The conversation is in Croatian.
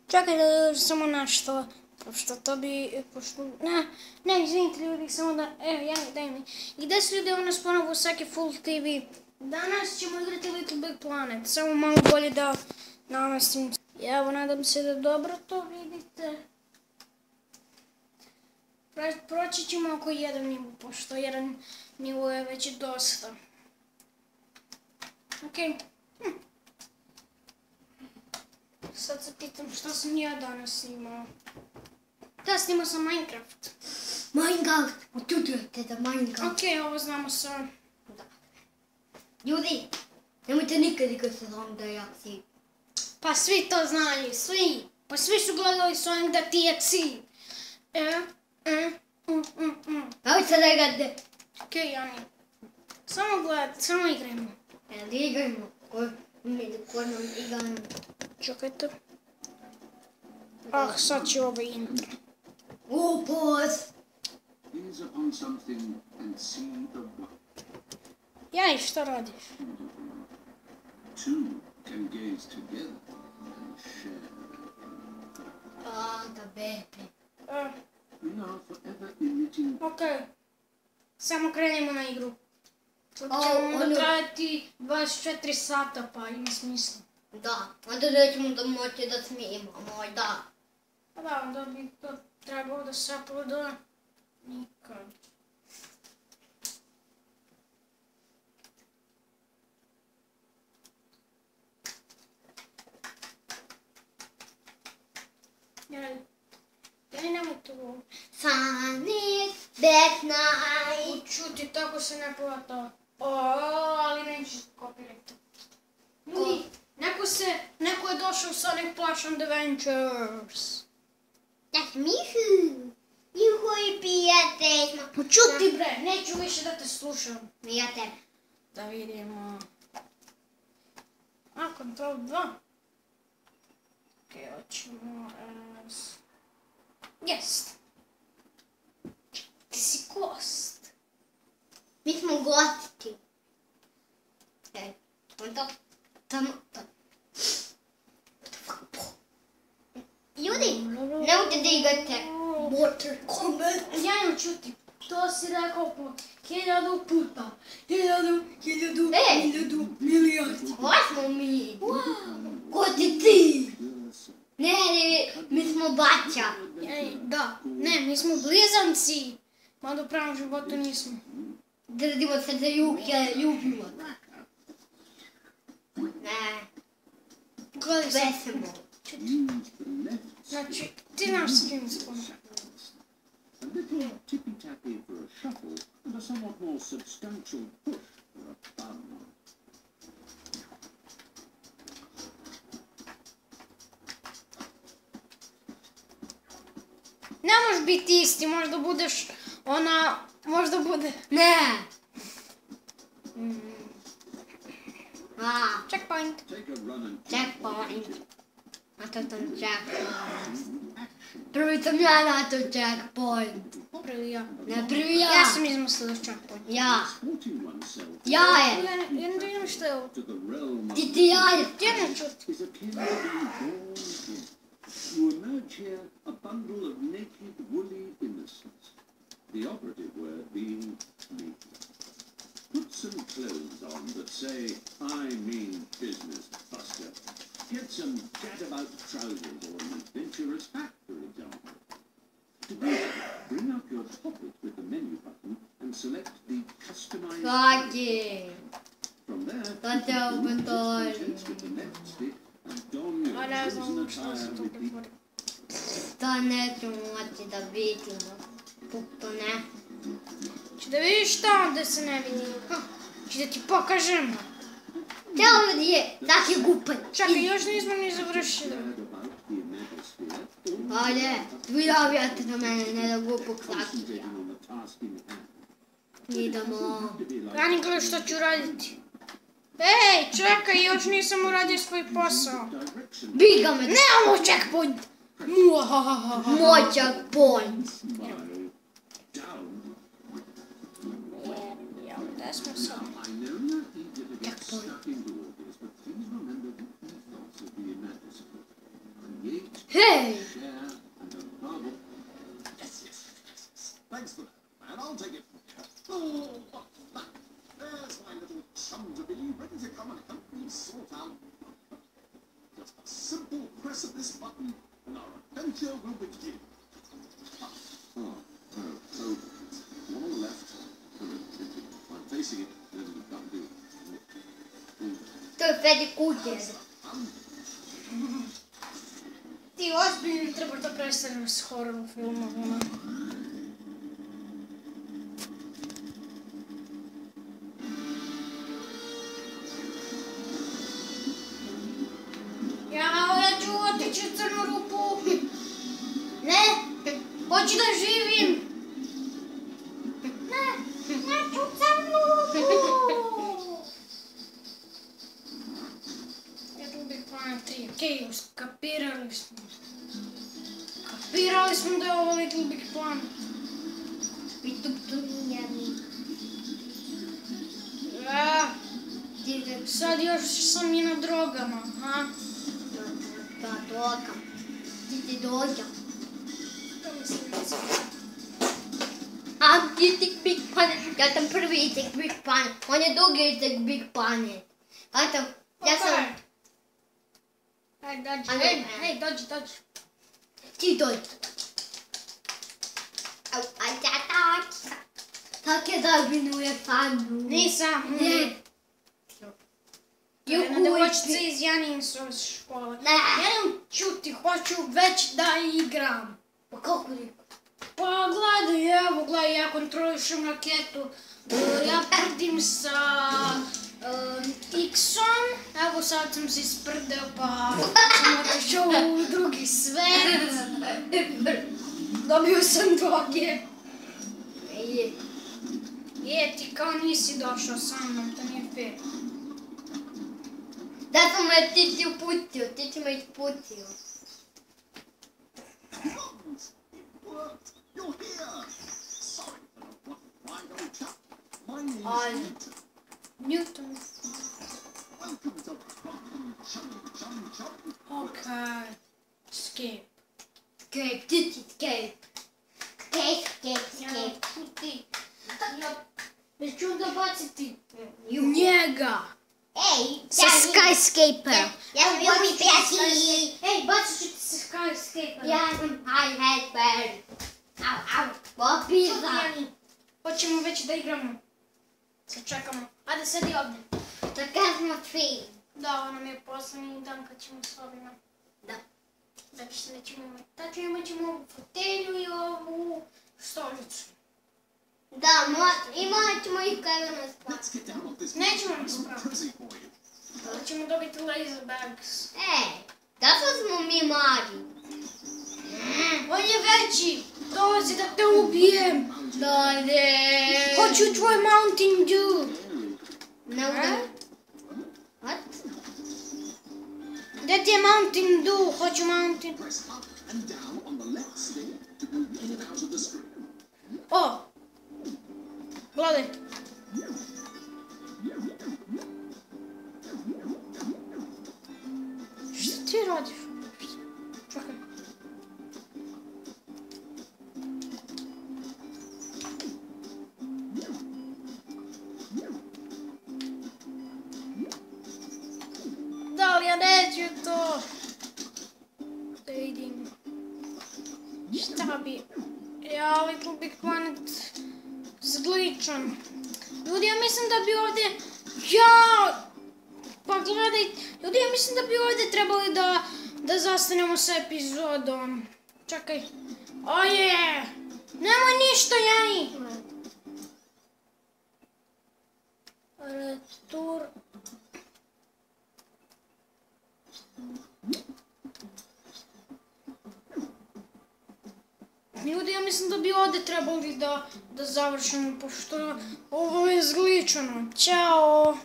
Čekaj da samo nešto, pošto to bi, ne, izvinite ljudi, samo da, daj mi. I gdje su ljudi u nas ponovo u Saki Full TV? Danas ćemo igrati Little Big Planet, samo malo bolje da namestim. Evo, nadam se da dobro to vidite. Proći ćemo oko jedan nivo, pošto jedan nivo je već dosta. Okej. Sad se pitam što sam ja danas snimao. Da, snimao sam Minecraft. Minecraft! Otudujete da Minecraft. Okej, ovo znamo sve. Da. Ljudi, nemojte nikad igrati da ja si. Pa svi to znaju, svi. Pa svi su gledali Sonic da ti je cilj. Nemojte da igrate. Okej, Jani. Samo gledajte, samo igrajmo. Da igrajmo. Ko nam igramo. Čekajte. Ah, sad će ovo intro. Pause. Gaze upon something and see the one. Jani, šta radiš? Two can gaze together and share. Da bebe. We are forever emitting. Okej. Samo krenimo na igru. Sad O, ćemo ono- trajati 24 sata, pa ima smisla. Da, onda nećemo da moći da snimamo, da. Pa da, onda bi to trebalo da se uploada nikad. Jel, daj nemoj to. Sunny, bad night. Čuti, tako se ne plata. Ali neće kopirati. Ljudi, neko je došao u Sonic Plush Adventures. Da smišu. Juhoj, prijatelj. Čuti bre, neću više da te slušam. Ja tebe. Da vidimo. Control 2. Okej, hoćemo Jest. Ti si kost. Mi smo gosti. Onda tamo. Ljudi, nemojte da igrate Mortal Kombat. Jajno, čuti. To si rekao po 1000 puta. 1000, milijardi. Ko smo mi? Ko ti ti? Ne, mi smo baća. Da, ne, mi smo blizanci. Mada u pravom životu nismo. Držimo se za ljubimo. Ne, Gledaj sve se. smo. Znači, ti naš skin spon. A little tippy-tappy for a shuffle and a somewhat more substantial push for a bum. Ne možeš biti isti, možda budeš možda bude... Ne. Checkpoint. Take a run and Checkpoint. A to sam checkpoint. Prvi sam ja na to checkpoint. Prvi ja. Ne, prvi ja. Ja sam izmislila checkpoint. Ja. supporting oneself Ja je. Ja ne vidim što je ovo. to the realm of Ti ja je. Gdje ne čuti? is akin to being born again. You emerge here a bundle of naked, woolly innocence. The operative word being naked. Put some clothes on that say, I mean business, buster. Get some gadabout trousers or an adventurous hat, for example. To do so, bring up your pocket with the menu button and select the customized Kaki. From there, Dante you can open move door. the contents with the left stick and don your A ne crimson znam što se attire tu with the pretvori. To neću moći da vidimo. Pukto ne. Či da vidiš tamo gdje se ne vidi. Či da ti pokažem. Ćao ljudi je. Tak je gupan. Čekaj, još nismo ni završili. about the metal sphere, or Ajde. Vi javljate na mene, ne da gupu klaki. concentrating on the task in hand. Idemo. To be like Rani, gledaj što ću raditi. Ej, čekaj, još nisam uradio svoj posao. direction Biga me. Nemamo checkpoint! Muahahaha. Moj checkpoint. smile down. Ja, gdje smo sad? I know you're eager to get Checkpoint. stuck into all this, but please remember the ethos of the Imaginary. Create He! press of this button, and our adventure will begin. So, one on the left, I'm facing it, and that'll do. Той Феди Кутер. Ti ozbiljno treba da prestanemo s horror filmovima. Ja ću otići u crnu rupu. Ne, hoću da živim. Ne, neću u crnu rupu. Little Big Planet 3, okej, skapirali smo. Kapirali smo da je ovo Little Big Planet. Ja, sad još sam i na drogama, ha? Da, droga. Ti droga. To mislim da sam. A ti tek Big Planet. Ja sam prvi tek Big Planet. On je drugi tek Big Planet. Eto, ja sam... Hej, dođi, Ajde. hej, dođi. Ti dođi. Au, tak je zabinuje fanu. Nisam. Ne. Jedna devojčica iz Janinove škole. Ne. Ja nemam čuti, hoću već da igram. Pa kako niko? Pa gledaj, ja kontrolišem raketu. Ja prdim sa X-om. Evo sad sam se isprdeo pa sam otišao u drugi svet. Dobio sam droge. Ti kao nisi došao sa mnom, to nije fair. Da sam me ti uputio, ti si me isputio. You're here! Sorry for the wide old chap. My name's Newton. Newton. Welcome to Bottom Chum. Okay. Escape. Escape, ti si escape. Escape. Već ću da baciti You. njega. Ej, Sa Skyscapera. Ja sam bio mi prijatelji. Ej, bacit ću ti sa Skyscapera. Ja sam high headbird. Au, bo pizza. Hoćemo već da igramo. Sad čekamo. Ajde, sedi ovdje. Така smo svi. Da, ovo nam je poslednji dan kad ćemo s ovima. Da. Znači se nećemo imati. Tačno imat ćemo ovu fotelju i ovu stolicu. Da, imat ćemo i kada nas Let's spati. get down off this Nećemo nas spraviti. crazy for you. Da ćemo dobiti laser bags. Ej, zato smo mi mali. On je veći. Dolazi da te ubijem. Dole. Hoću tvoj Mountain Dew. Ne udam. What? Gde ti je Mountain Dew? Hoću Mountain. Press up and down on the left stick to go in and out of the screen. O! Gledaj. Šta ti radiš? Čekaj. Da li ja neću to? Da vidim. Šta bi? Ja, Little Big Planet zgličan. Ljudi, ja mislim da bi ovdje... Pa gledaj, ljudi, ja mislim da bi ovdje trebali da zastanemo sa epizodom. Čekaj. Oje! Nemoj ništa, Jani! Retur... Ljudi, ja mislim da bi ovdje trebali da završimo, pošto ovo je zgličano. Ćao!